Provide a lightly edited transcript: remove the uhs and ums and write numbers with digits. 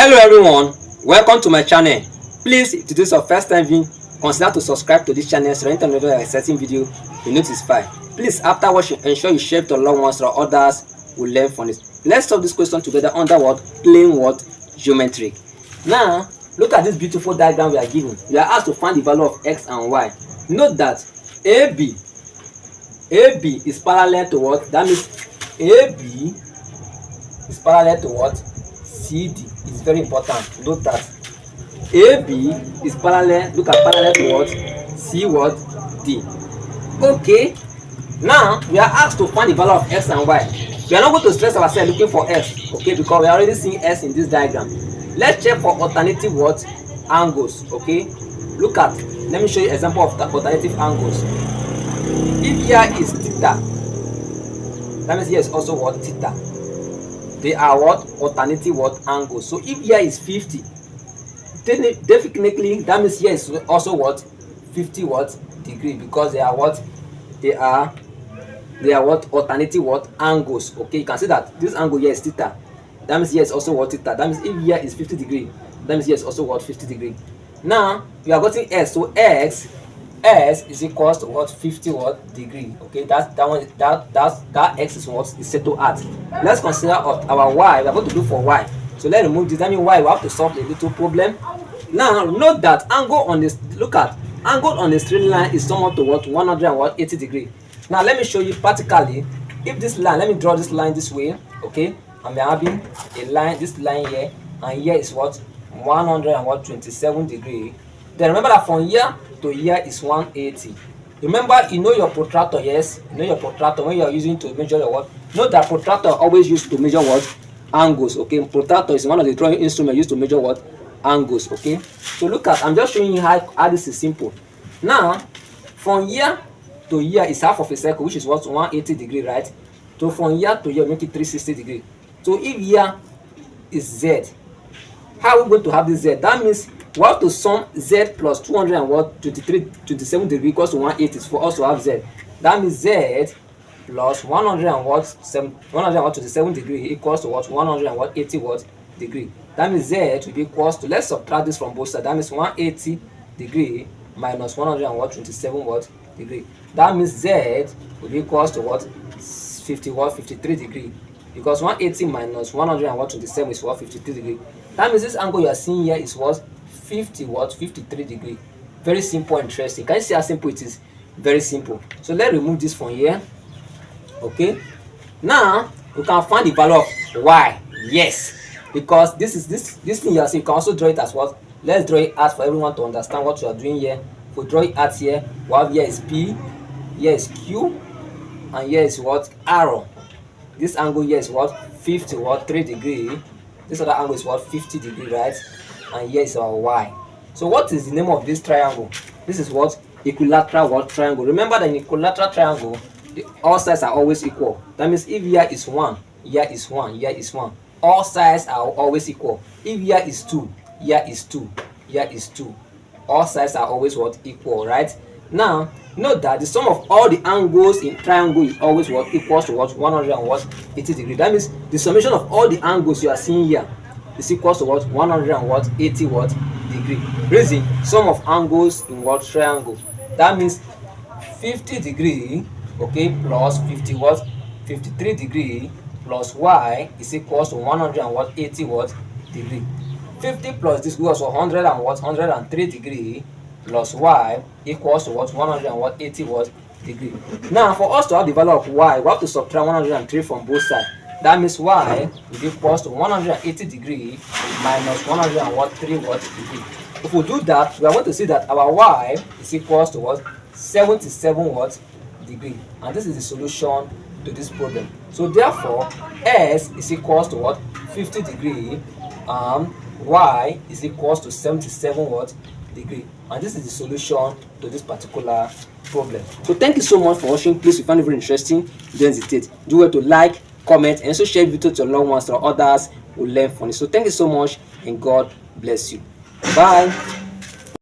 Hello everyone, welcome to my channel. Please, if this is your first time viewing, consider to subscribe to this channel so anytime you have a certain video you notify. Please, after watching, ensure you share to loved ones so others will learn from it. Let's solve this question together under what? Plain what? Geometry. Now, look at this beautiful diagram we are given. We are asked to find the value of x and y. Note that AB is parallel to what? That means AB is parallel to what? CD. Is very important. Note that AB is parallel. Look at parallel to what? C what? D. Okay. Now we are asked to find the value of x and y. We are not going to stress ourselves looking for x, okay, because we are already seeing s in this diagram. Let's check for alternative what? Angles. Okay. Look at. Let me show you example of alternative angles. If here is theta, that means here is also what? Theta. They are what? Alternative what? Angles. So if here is 50, then definitely that means here is also what? 50 what? Degree, because they are what? They are what? Alternative what? Angles. Okay, you can see that this angle here is theta. That means here is also what? Theta. That means if here is 50 degree, that means here is also what? 50 degree. Now we are getting s. So s is equals to what? 50 what? Degree. Okay, that one, that x is what? Is set to at. Let's consider our y. We are going to do for y. So let's remove this. That means y we have to solve a little problem. Now note that angle on this, look at angle on the straight line is somewhat to what? 180 degree. Now let me show you practically. If this line, let me draw this line this way, okay, and we are having a line, this line here, and here is what? 127 degree. Then remember that from here to here is 180. Remember, you know your protractor. Yes, you know your protractor when you are using to measure your what. Note that protractor always used to measure what? Angles. Okay, protractor is one of the drawing instruments used to measure what? Angles. Okay, so look at, I'm just showing you how this is simple. Now from here to here is half of a circle, which is what? 180 degree, right? So from here to here make it 360 degree. So if here is z, how are we going to have this z? That means we have to sum z plus 227 degree equals to 180 for us to have z. That means z plus 127 degree equals to what? 180 what? Degree. That means z will be equals to, let's subtract this from both sides. That means 180 degree minus 127 what? Degree. That means z will be equals to what? 53 degree. Because 180 minus 127 is what? 53 degree. That means this angle you are seeing here is what? 53 degree. Very simple, interesting. Can you see how simple it is? Very simple. So let's remove this from here. Okay. Now we can find the value of y. Yes, because this thing you are seeing, you can also draw it as what? Let's draw it as for everyone to understand what you are doing here. If we draw it at here, we have here is p, here is q, and here is what? Arrow. This angle here is what? 3 degree. This other angle is what? 50 degree, right? And here is our y. So what is the name of this triangle? This is what? Equilateral what? Triangle. Remember that in equilateral triangle, all sides are always equal. That means if here is 1, here is 1, here is 1, all sides are always equal. If here is 2, here is 2, here is 2, all sides are always what? Equal, right? Now note that the sum of all the angles in triangle is always what? Equals to what? 180 degree. That means the summation of all the angles you are seeing here is equals to what? 180 what? Degree. Reason, sum of angles in what? Triangle. That means 50 degree, okay, plus 53 degree plus y is equals to 180 what? Degree. 50 plus this was 103 degree plus y equals to what? 180 what? Degree. Now for us to have the value of y, we have to subtract 103 from both sides. That means y will be equals to 180 degree minus 103 what? Degree. If we do that, we are going to see that our y is equals to what? 77 what? Degree. And this is the solution to this problem. So therefore s is equals to what? 50 degree and y is equals to 77 what? Degree. And this is the solution to this particular problem. So thank you so much for watching. Please, if you find it very interesting, don't hesitate. Do well to like, comment, and also share the video to your loved ones so others will learn from it. So thank you so much, and God bless you. Bye.